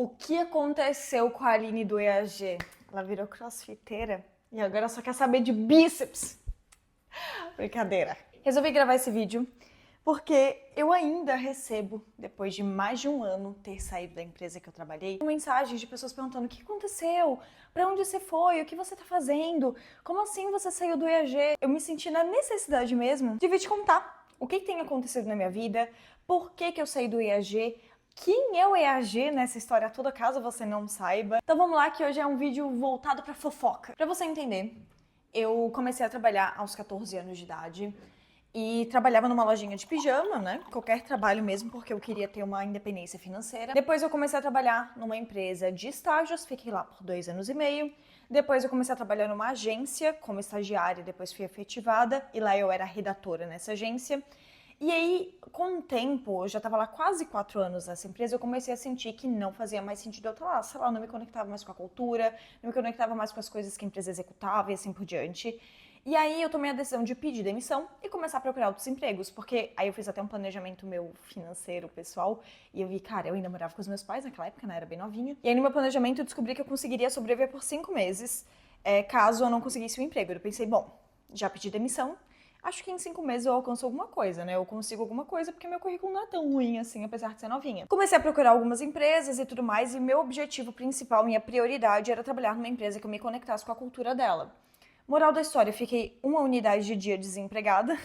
O que aconteceu com a Aline do EAG? Ela virou crossfiteira e agora só quer saber de bíceps. Brincadeira. Resolvi gravar esse vídeo porque eu ainda recebo, depois de mais de um ano ter saído da empresa que eu trabalhei, mensagens de pessoas perguntando o que aconteceu, pra onde você foi, o que você tá fazendo, como assim você saiu do EAG? Eu me senti na necessidade mesmo de vir te contar o que tem acontecido na minha vida, por que eu saí do EAG, quem é o EAG nessa história toda, caso você não saiba. Então vamos lá, que hoje é um vídeo voltado pra fofoca. Pra você entender, eu comecei a trabalhar aos 14 anos de idade e trabalhava numa lojinha de pijama, né? Qualquer trabalho mesmo, porque eu queria ter uma independência financeira. Depois eu comecei a trabalhar numa empresa de estágios, fiquei lá por 2 anos e meio. Depois eu comecei a trabalhar numa agência como estagiária, depois fui efetivada e lá eu era redatora nessa agência. E aí, com o tempo, eu já estava lá quase 4 anos nessa empresa, eu comecei a sentir que não fazia mais sentido eu estar lá, sei lá, não me conectava mais com a cultura, não me conectava mais com as coisas que a empresa executava e assim por diante. E aí eu tomei a decisão de pedir demissão e começar a procurar outros empregos, porque aí eu fiz até um planejamento meu financeiro, pessoal, e eu vi, cara, eu ainda morava com os meus pais naquela época, né, era bem novinha. E aí no meu planejamento eu descobri que eu conseguiria sobreviver por 5 meses, caso eu não conseguisse o emprego. Eu pensei, bom, já pedi demissão, acho que em 5 meses eu alcanço alguma coisa, né? Eu consigo alguma coisa porque meu currículo não é tão ruim assim, apesar de ser novinha. Comecei a procurar algumas empresas e tudo mais, e meu objetivo principal, minha prioridade era trabalhar numa empresa que eu me conectasse com a cultura dela. Moral da história, fiquei uma unidade de dia desempregada.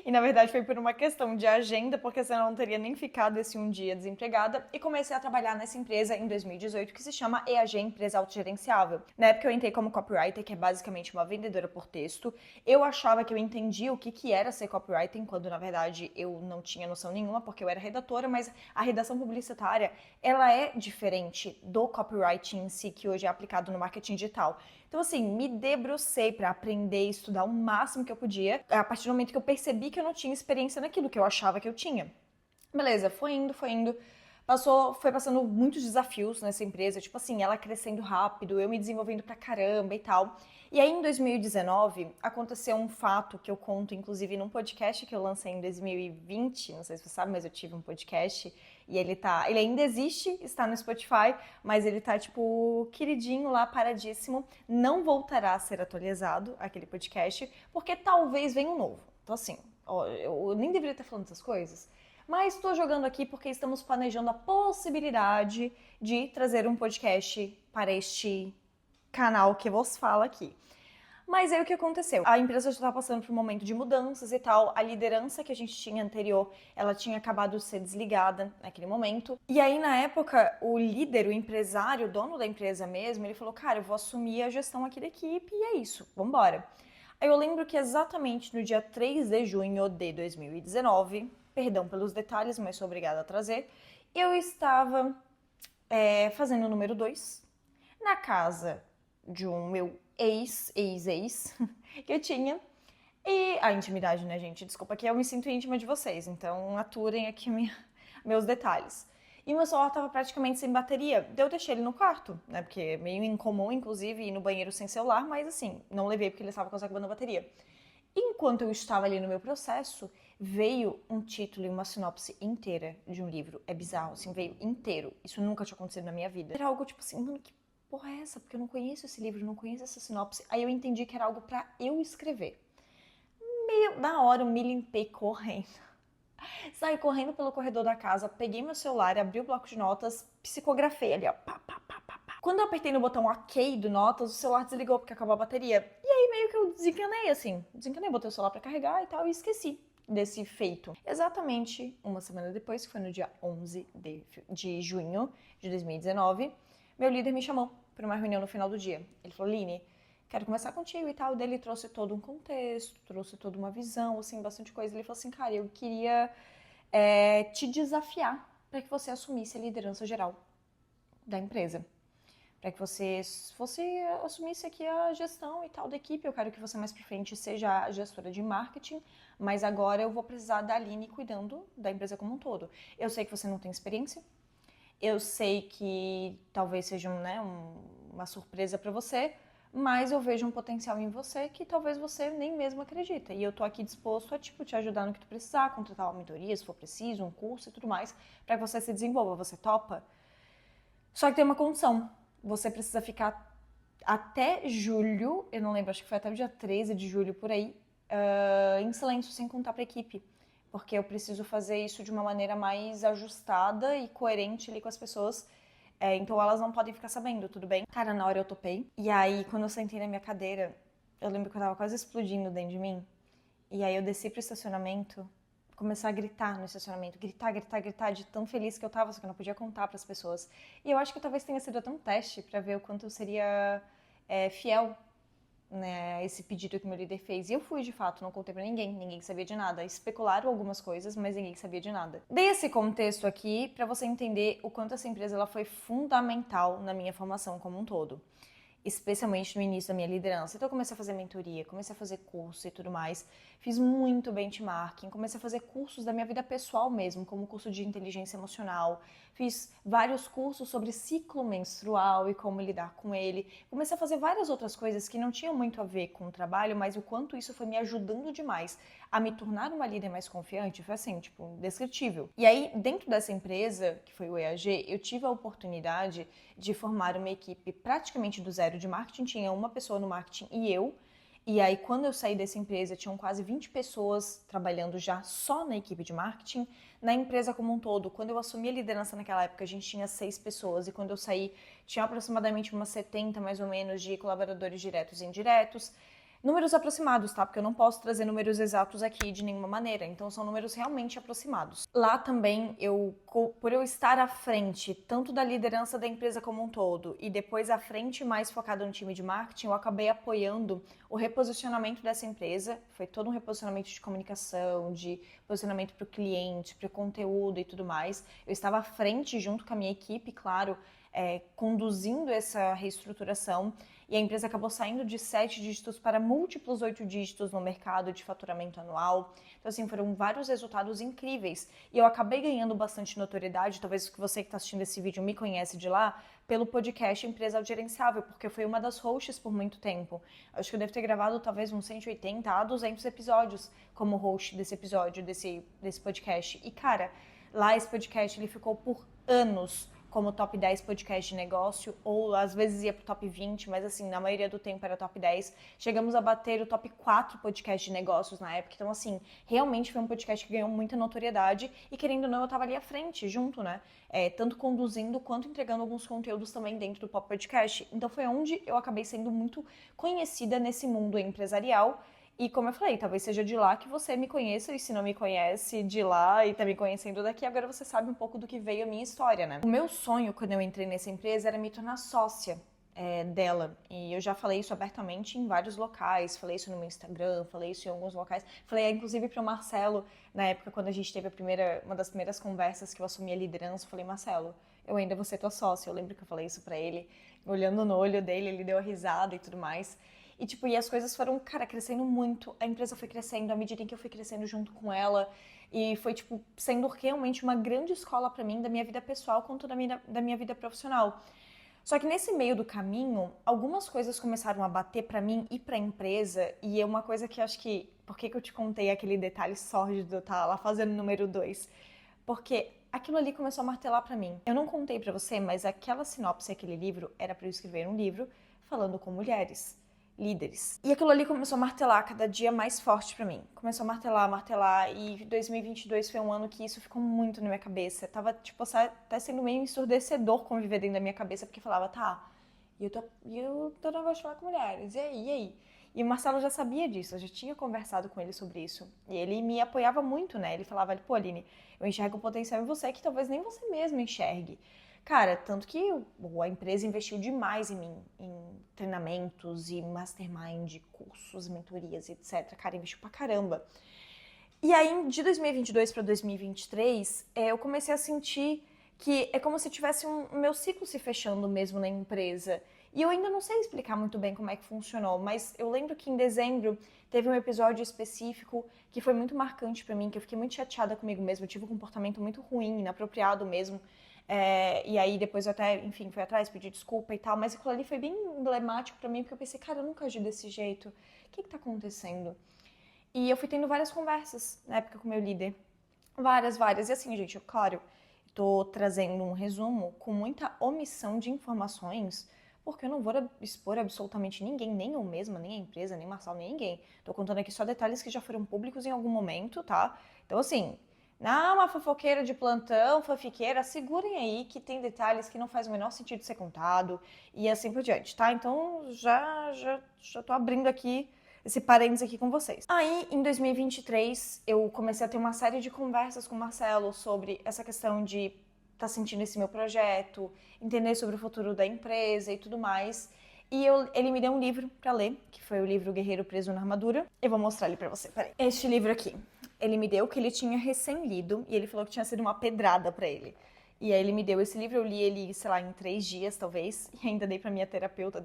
E na verdade foi por uma questão de agenda, porque senão eu não teria nem ficado esse um dia desempregada. E comecei a trabalhar nessa empresa em 2018, que se chama EAG Empresa Autogerenciável. Na época eu entrei como copywriter, que é basicamente uma vendedora por texto. Eu achava que eu entendia o que era ser copywriter, quando na verdade eu não tinha noção nenhuma, porque eu era redatora, mas a redação publicitária, ela é diferente do copywriting em si, que hoje é aplicado no marketing digital. Então, assim, me debrucei para aprender e estudar o máximo que eu podia, a partir do momento que eu percebi que eu não tinha experiência naquilo que eu achava que eu tinha. Beleza, foi indo. Foi passando muitos desafios nessa empresa, tipo assim, ela crescendo rápido, eu me desenvolvendo pra caramba e tal. E aí, em 2019, aconteceu um fato que eu conto, inclusive, num podcast que eu lancei em 2020, não sei se você sabe, mas eu tive um podcast, e ele ainda existe, está no Spotify, mas ele tá, tipo, queridinho lá, paradíssimo. Não voltará a ser atualizado, aquele podcast, porque talvez venha um novo. Então, assim, ó, eu nem deveria estar falando essas coisas, mas estou jogando aqui porque estamos planejando a possibilidade de trazer um podcast para este canal que vos fala aqui. Mas aí o que aconteceu? A empresa já estava passando por um momento de mudanças e tal. A liderança que a gente tinha anterior, ela tinha acabado de ser desligada naquele momento. E aí, na época, o líder, o empresário, o dono da empresa mesmo, ele falou, cara, eu vou assumir a gestão aqui da equipe e é isso, vambora. Aí eu lembro que exatamente no dia 3 de junho de 2019, perdão pelos detalhes, mas sou obrigada a trazer, eu estava fazendo o número 2 na casa de um meu ex que eu tinha. E a intimidade, né, gente? Desculpa que eu me sinto íntima de vocês, então aturem aqui meus detalhes. E meu celular tava praticamente sem bateria. Eu deixei ele no quarto, né? Porque é meio incomum, inclusive, ir no banheiro sem celular, mas assim, não levei porque ele estava acabando a bateria. Enquanto eu estava ali no meu processo, veio um título e uma sinopse inteira de um livro. É bizarro, assim, veio inteiro. Isso nunca tinha acontecido na minha vida. Era algo tipo assim, mano, que porra é essa? Porque eu não conheço esse livro, não conheço essa sinopse. Aí eu entendi que era algo pra eu escrever. Na hora eu me limpei correndo. Saí correndo pelo corredor da casa, peguei meu celular, abri o bloco de notas, psicografei ali, ó. Pá, pá, pá, pá, pá. Quando eu apertei no botão OK do notas, o celular desligou porque acabou a bateria. E aí meio que eu desencanei, assim. Desencanei, botei o celular pra carregar e tal, e esqueci desse feito. Exatamente uma semana depois, que foi no dia 11 de junho de 2019, meu líder me chamou para uma reunião no final do dia. Ele falou, Line, quero conversar contigo e tal. Daí ele trouxe todo um contexto, trouxe toda uma visão, assim, bastante coisa. Ele falou assim, cara, eu queria te desafiar para que você assumisse a liderança geral da empresa. Para que você assumisse aqui a gestão e tal da equipe. Eu quero que você mais pra frente seja a gestora de marketing, mas agora eu vou precisar da Aline cuidando da empresa como um todo. Eu sei que você não tem experiência, eu sei que talvez seja uma surpresa para você, mas eu vejo um potencial em você que talvez você nem mesmo acredita. E eu tô aqui disposto a te ajudar no que tu precisar, contratar uma mentoria se for preciso, um curso e tudo mais, para que você se desenvolva. Você topa? Só que tem uma condição. Você precisa ficar até julho, eu não lembro, acho que foi até o dia 13 de julho, por aí, em silêncio, sem contar pra equipe. Porque eu preciso fazer isso de uma maneira mais ajustada e coerente ali com as pessoas. Então elas não podem ficar sabendo, tudo bem? Cara, na hora eu topei. E aí, quando eu sentei na minha cadeira, eu lembro que eu tava quase explodindo dentro de mim. E aí eu desci pro estacionamento, comecei a gritar no estacionamento, gritar, de tão feliz que eu tava, só que eu não podia contar pras pessoas. E eu acho que talvez tenha sido até um teste pra ver o quanto eu seria fiel, né, a esse pedido que meu líder fez. E eu fui, de fato, não contei pra ninguém, ninguém sabia de nada. Especularam algumas coisas, mas ninguém sabia de nada. Dei esse contexto aqui pra você entender o quanto essa empresa ela foi fundamental na minha formação como um todo. Especialmente no início da minha liderança. Então eu comecei a fazer mentoria, comecei a fazer curso e tudo mais. Fiz muito benchmarking, comecei a fazer cursos da minha vida pessoal mesmo, como curso de inteligência emocional. Fiz vários cursos sobre ciclo menstrual e como lidar com ele. Comecei a fazer várias outras coisas que não tinham muito a ver com o trabalho, mas o quanto isso foi me ajudando demais a me tornar uma líder mais confiante, foi assim, tipo, indescritível. E aí, dentro dessa empresa, que foi o EAG, eu tive a oportunidade de formar uma equipe praticamente do zero de marketing. Tinha uma pessoa no marketing e eu. E aí, quando eu saí dessa empresa, tinham quase 20 pessoas trabalhando já só na equipe de marketing. Na empresa como um todo, quando eu assumi a liderança naquela época, a gente tinha 6 pessoas. E quando eu saí, tinha aproximadamente umas 70, mais ou menos, de colaboradores diretos e indiretos. Números aproximados, tá? Porque eu não posso trazer números exatos aqui de nenhuma maneira. Então, são números realmente aproximados. Lá também, por eu estar à frente, tanto da liderança da empresa como um todo, e depois à frente mais focada no time de marketing, eu acabei apoiando o reposicionamento dessa empresa. Foi todo um reposicionamento de comunicação, de posicionamento para o cliente, para o conteúdo e tudo mais. Eu estava à frente, junto com a minha equipe, claro, conduzindo essa reestruturação. E a empresa acabou saindo de 7 dígitos para múltiplos 8 dígitos no mercado de faturamento anual. Então, assim, foram vários resultados incríveis. E eu acabei ganhando bastante notoriedade, talvez que você que está assistindo esse vídeo me conhece de lá, pelo podcast Empresa Autogerenciável, porque eu fui uma das hosts por muito tempo. Acho que eu devo ter gravado talvez uns 180 a 200 episódios como host desse episódio, desse podcast. E, cara, lá esse podcast ele ficou por anos como top 10 podcast de negócio, ou às vezes ia pro top 20, mas assim, na maioria do tempo era top 10. Chegamos a bater o top 4 podcast de negócios na época, então assim, realmente foi um podcast que ganhou muita notoriedade e querendo ou não, eu tava ali à frente, junto, né? Tanto conduzindo quanto entregando alguns conteúdos também dentro do Pop Podcast. Então foi onde eu acabei sendo muito conhecida nesse mundo empresarial. E como eu falei, talvez seja de lá que você me conheça, e se não me conhece de lá e tá me conhecendo daqui, agora você sabe um pouco do que veio a minha história, né? O meu sonho, quando eu entrei nessa empresa, era me tornar sócia dela. E eu já falei isso abertamente em vários locais, falei isso no meu Instagram, falei isso em alguns locais. Falei, inclusive, pro Marcelo, na época, quando a gente teve uma das primeiras conversas que eu assumi a liderança, eu falei, Marcelo, eu ainda vou ser tua sócia. Eu lembro que eu falei isso pra ele, olhando no olho dele, ele deu a risada e tudo mais. E, tipo, e as coisas foram, cara, crescendo muito. A empresa foi crescendo à medida em que eu fui crescendo junto com ela. E foi, tipo, sendo realmente uma grande escola pra mim, da minha vida pessoal quanto da minha vida profissional. Só que nesse meio do caminho, algumas coisas começaram a bater pra mim e pra empresa. E é uma coisa que eu acho que... Por que eu te contei aquele detalhe sórdido de eu estar lá fazendo número 2? Porque aquilo ali começou a martelar pra mim. Eu não contei pra você, mas aquela sinopse, aquele livro, era pra eu escrever um livro falando com mulheres líderes. E aquilo ali começou a martelar cada dia mais forte pra mim. Começou a martelar, e 2022 foi um ano que isso ficou muito na minha cabeça. Tava, tipo, até sendo meio ensurdecedor conviver dentro da minha cabeça, porque falava, tá, eu tô negócio de falar com mulheres, e aí? E o Marcelo já sabia disso, eu já tinha conversado com ele sobre isso. E ele me apoiava muito, né? Ele falava, pô, Aline, eu enxergo um potencial em você que talvez nem você mesmo enxergue. Cara, tanto que a empresa investiu demais em mim, em treinamentos e mastermind, cursos, mentorias, etc. Cara, investiu pra caramba. E aí, de 2022 para 2023, eu comecei a sentir que é como se tivesse um meu ciclo se fechando mesmo na empresa. E eu ainda não sei explicar muito bem como é que funcionou, mas eu lembro que em dezembro teve um episódio específico que foi muito marcante pra mim, que eu fiquei muito chateada comigo mesma, eu tive um comportamento muito ruim, inapropriado mesmo. E aí depois eu até, enfim, fui atrás, pedi desculpa e tal, mas aquilo ali foi bem emblemático pra mim, porque eu pensei, cara, eu nunca agi desse jeito. O que tá acontecendo? E eu fui tendo várias conversas na época com o meu líder. Várias. E assim, gente, claro, tô trazendo um resumo com muita omissão de informações, porque eu não vou expor absolutamente ninguém, nem eu mesma, nem a empresa, nem Marçal, nem ninguém. Tô contando aqui só detalhes que já foram públicos em algum momento, tá? Então, assim, uma fofoqueira de plantão, fofiqueira, segurem aí que tem detalhes que não faz o menor sentido ser contado e assim por diante, tá? Então, já tô abrindo aqui esse parênteses aqui com vocês. Aí, em 2023, eu comecei a ter uma série de conversas com o Marcelo sobre essa questão de tá sentindo esse meu projeto, entender sobre o futuro da empresa e tudo mais. E ele me deu um livro para ler, que foi o livro Guerreiro Preso na Armadura. Eu vou mostrar ele para você, peraí. Este livro aqui, ele me deu, que ele tinha recém-lido, e ele falou que tinha sido uma pedrada para ele. E aí ele me deu esse livro, eu li ele, sei lá, em 3 dias, talvez, e ainda dei pra minha terapeuta,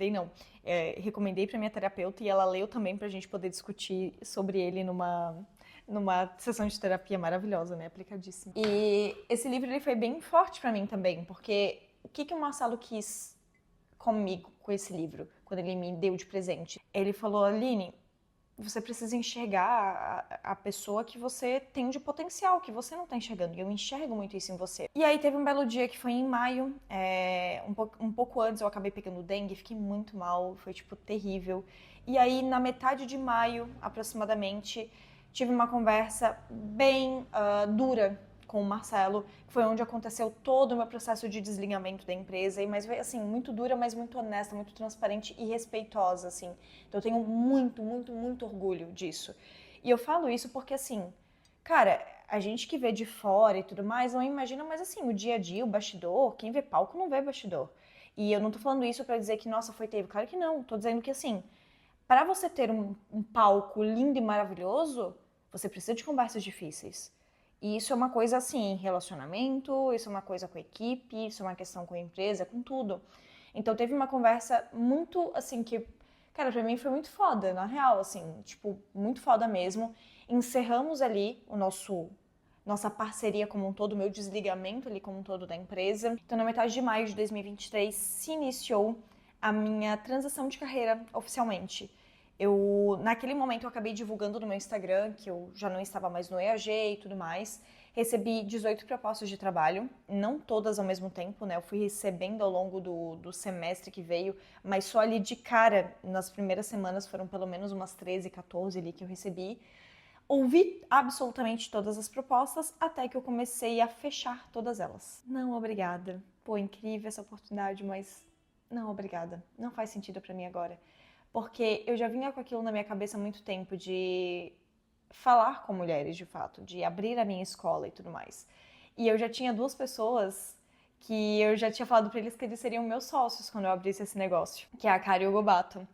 recomendei pra minha terapeuta, e ela leu também pra gente poder discutir sobre ele numa sessão de terapia maravilhosa, né, aplicadíssima. E esse livro, ele foi bem forte pra mim também, porque o que o Marcelo quis comigo com esse livro, quando ele me deu de presente? Ele falou, Aline, você precisa enxergar a pessoa que você tem de potencial, que você não está enxergando. E eu enxergo muito isso em você. E aí teve um belo dia que foi em maio, um pouco antes eu acabei pegando dengue, fiquei muito mal, foi tipo terrível. E aí na metade de maio, aproximadamente, tive uma conversa bem dura com o Marcelo, que foi onde aconteceu todo o meu processo de desligamento da empresa, mas foi assim, muito dura, mas muito honesta, muito transparente e respeitosa, assim. Então eu tenho muito, muito, muito orgulho disso. E eu falo isso porque, assim, cara, a gente que vê de fora e tudo mais, não imagina, mas assim, o dia a dia, o bastidor, quem vê palco não vê bastidor. E eu não tô falando isso pra dizer que, nossa, foi terrível. Claro que não. Tô dizendo que, assim, para você ter um palco lindo e maravilhoso, você precisa de conversas difíceis. E isso é uma coisa assim, em relacionamento, isso é uma coisa com a equipe, isso é uma questão com a empresa, com tudo. Então teve uma conversa muito assim que, cara, pra mim foi muito foda, na real, assim, tipo, muito foda mesmo. Encerramos ali nossa parceria como um todo, o meu desligamento ali como um todo da empresa. Então na metade de maio de 2023 se iniciou a minha transição de carreira oficialmente. Naquele momento, eu acabei divulgando no meu Instagram que eu já não estava mais no EAG e tudo mais. Recebi 18 propostas de trabalho, não todas ao mesmo tempo, né? Eu fui recebendo ao longo do semestre que veio, mas só ali de cara, nas primeiras semanas, foram pelo menos umas 13, 14 ali que eu recebi. Ouvi absolutamente todas as propostas até que eu comecei a fechar todas elas. Não, obrigada. Pô, incrível essa oportunidade, mas não, obrigada. Não faz sentido pra mim agora. Porque eu já vinha com aquilo na minha cabeça há muito tempo de falar com mulheres, de fato, de abrir a minha escola e tudo mais. E eu já tinha 2 pessoas que eu já tinha falado pra eles que eles seriam meus sócios quando eu abrisse esse negócio, que é a Kari e o Gobato.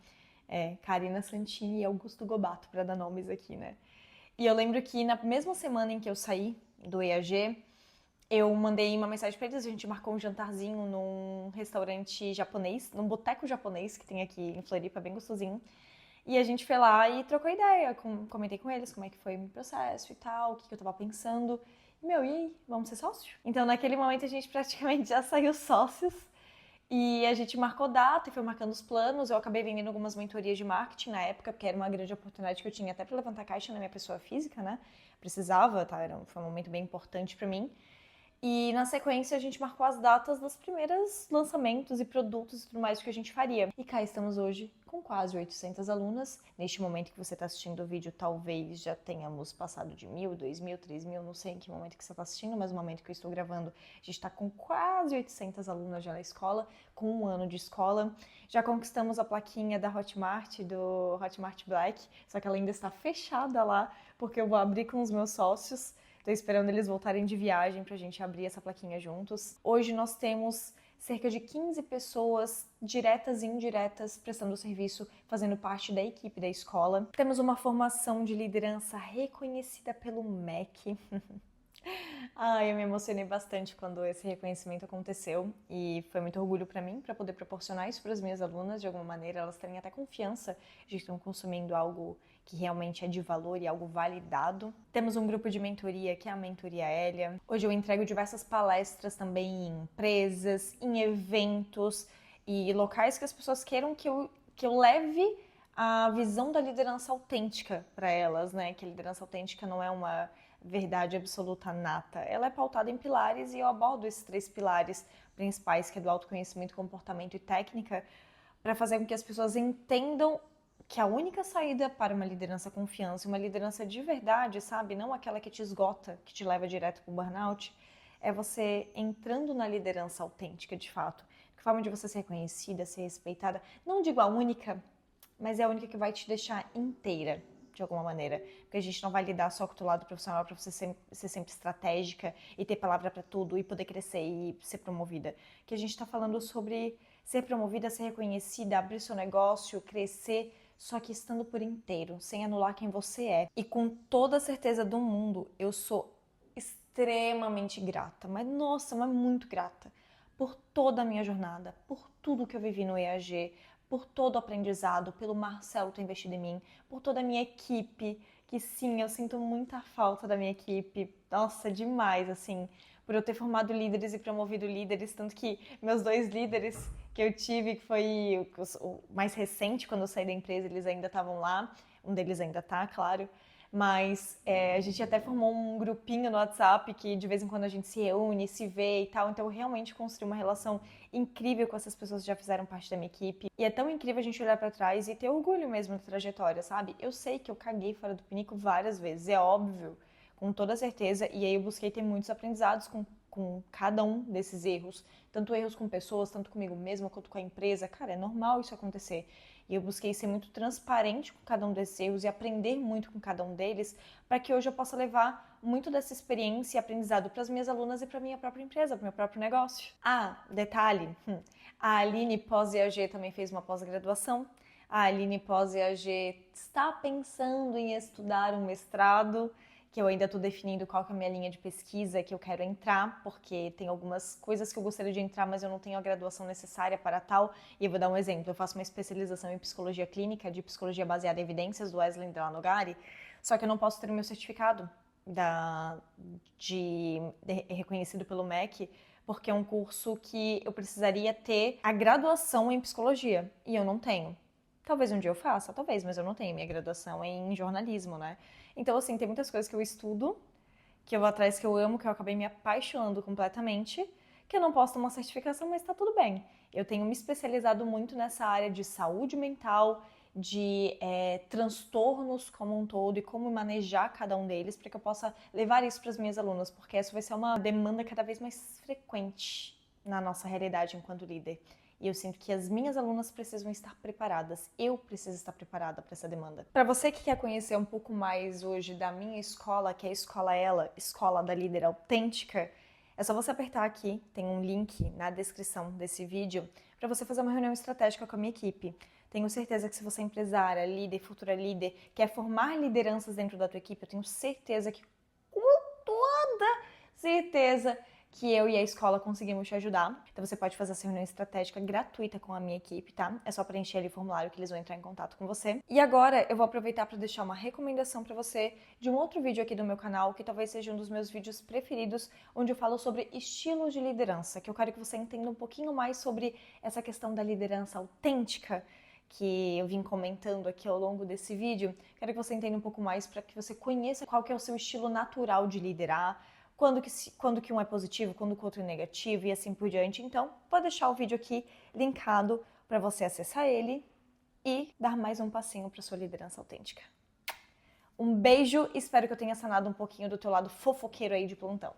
Karina Santini e Augusto Gobato, pra dar nomes aqui, né? E eu lembro que na mesma semana em que eu saí do EAG, eu mandei uma mensagem pra eles, a gente marcou um jantarzinho num restaurante japonês, num boteco japonês que tem aqui em Floripa, bem gostosinho. E a gente foi lá e trocou ideia, comentei com eles como é que foi o meu processo e tal, o que eu tava pensando. E, e aí, vamos ser sócio? Então, naquele momento, a gente praticamente já saiu sócios. E a gente marcou data e foi marcando os planos. Eu acabei vendendo algumas mentorias de marketing na época, porque era uma grande oportunidade que eu tinha até para levantar caixa na minha pessoa física, né? Precisava, tá? Foi um momento bem importante para mim. E na sequência a gente marcou as datas dos primeiros lançamentos e produtos e tudo mais que a gente faria. E cá estamos hoje com quase 800 alunas. Neste momento que você está assistindo o vídeo, talvez já tenhamos passado de 1.000, 2.000, 3.000, não sei em que momento que você está assistindo, mas no momento que eu estou gravando, a gente está com quase 800 alunas já na escola, com 1 ano de escola. Já conquistamos a plaquinha da Hotmart, do Hotmart Black, só que ela ainda está fechada lá, porque eu vou abrir com os meus sócios. Tô esperando eles voltarem de viagem pra gente abrir essa plaquinha juntos. Hoje nós temos cerca de 15 pessoas diretas e indiretas prestando serviço, fazendo parte da equipe da escola. Temos uma formação de liderança reconhecida pelo MEC. Eu me emocionei bastante quando esse reconhecimento aconteceu e foi muito orgulho para mim, para poder proporcionar isso para as minhas alunas, de alguma maneira elas terem até confiança de que estão consumindo algo que realmente é de valor e algo validado. Temos um grupo de mentoria, que é a Mentoria Hélia. Hoje eu entrego diversas palestras também em empresas, em eventos e locais que as pessoas queiram que eu leve a visão da liderança autêntica para elas, né? Que a liderança autêntica não é verdade absoluta nata. Ela é pautada em pilares e eu abordo esses 3 pilares principais, que é do autoconhecimento, comportamento e técnica, para fazer com que as pessoas entendam que a única saída para uma liderança confiança, uma liderança de verdade, sabe? Não aquela que te esgota, que te leva direto para o burnout, é você entrando na liderança autêntica de fato. Que forma de você ser reconhecida, ser respeitada. Não digo a única, mas é a única que vai te deixar inteira, de alguma maneira. Porque a gente não vai lidar só com o teu lado profissional para você ser sempre estratégica e ter palavra para tudo e poder crescer e ser promovida. Que a gente está falando sobre ser promovida, ser reconhecida, abrir seu negócio, crescer, só que estando por inteiro, sem anular quem você é. E com toda a certeza do mundo, eu sou extremamente grata, mas nossa, mas muito grata por toda a minha jornada, por tudo que eu vivi no EAG, por todo o aprendizado, pelo Marcelo ter investido em mim, por toda a minha equipe, que sim, eu sinto muita falta da minha equipe, nossa, demais, assim, por eu ter formado líderes e promovido líderes, tanto que meus 2 líderes que eu tive, que foi o mais recente, quando eu saí da empresa, eles ainda estavam lá, um deles ainda tá, claro, mas a gente até formou um grupinho no WhatsApp que de vez em quando a gente se reúne, se vê e tal, então eu realmente construí uma relação incrível com essas pessoas que já fizeram parte da minha equipe. E é tão incrível a gente olhar pra trás e ter orgulho mesmo da trajetória, sabe? Eu sei que eu caguei fora do pinico várias vezes, é óbvio, com toda certeza, e aí eu busquei ter muitos aprendizados com cada um desses erros, tanto erros com pessoas, tanto comigo mesma quanto com a empresa. Cara, é normal isso acontecer. E eu busquei ser muito transparente com cada um desses erros e aprender muito com cada um deles, para que hoje eu possa levar muito dessa experiência e aprendizado para as minhas alunas e para a minha própria empresa, para o meu próprio negócio. Ah, detalhe, a Aline pós-EAG também fez uma pós-graduação. A Aline pós-EAG está pensando em estudar um mestrado, que eu ainda estou definindo qual que é a minha linha de pesquisa que eu quero entrar, porque tem algumas coisas que eu gostaria de entrar, mas eu não tenho a graduação necessária para tal. E eu vou dar um exemplo, eu faço uma especialização em psicologia clínica, de psicologia baseada em evidências, do Wesley Nogari, só que eu não posso ter o meu certificado reconhecido pelo MEC, porque é um curso que eu precisaria ter a graduação em psicologia, e eu não tenho. Talvez um dia eu faça, talvez, mas eu não tenho. Minha graduação é em jornalismo, né? Então, assim, tem muitas coisas que eu estudo, que eu vou atrás, que eu amo, que eu acabei me apaixonando completamente, que eu não posso ter uma certificação, mas tá tudo bem. Eu tenho me especializado muito nessa área de saúde mental, de transtornos como um todo e como manejar cada um deles, para que eu possa levar isso para as minhas alunas, porque essa vai ser uma demanda cada vez mais frequente na nossa realidade enquanto líder. E eu sinto que as minhas alunas precisam estar preparadas. Eu preciso estar preparada para essa demanda. Para você que quer conhecer um pouco mais hoje da minha escola, que é a Escola Ela, Escola da Líder Autêntica, é só você apertar aqui, tem um link na descrição desse vídeo, para você fazer uma reunião estratégica com a minha equipe. Tenho certeza que se você é empresária, líder, futura líder, quer formar lideranças dentro da tua equipe, eu tenho certeza que, com toda certeza, que eu e a escola conseguimos te ajudar. Então você pode fazer essa reunião estratégica gratuita com a minha equipe, tá? É só preencher ali o formulário que eles vão entrar em contato com você. E agora eu vou aproveitar para deixar uma recomendação para você de um outro vídeo aqui do meu canal, que talvez seja um dos meus vídeos preferidos, onde eu falo sobre estilos de liderança, que eu quero que você entenda um pouquinho mais sobre essa questão da liderança autêntica, que eu vim comentando aqui ao longo desse vídeo. Quero que você entenda um pouco mais para que você conheça qual que é o seu estilo natural de liderar, quando que um é positivo, quando que o outro é negativo e assim por diante. Então, vou deixar o vídeo aqui linkado para você acessar ele e dar mais um passinho para sua liderança autêntica. Um beijo, espero que eu tenha sanado um pouquinho do teu lado fofoqueiro aí de plantão.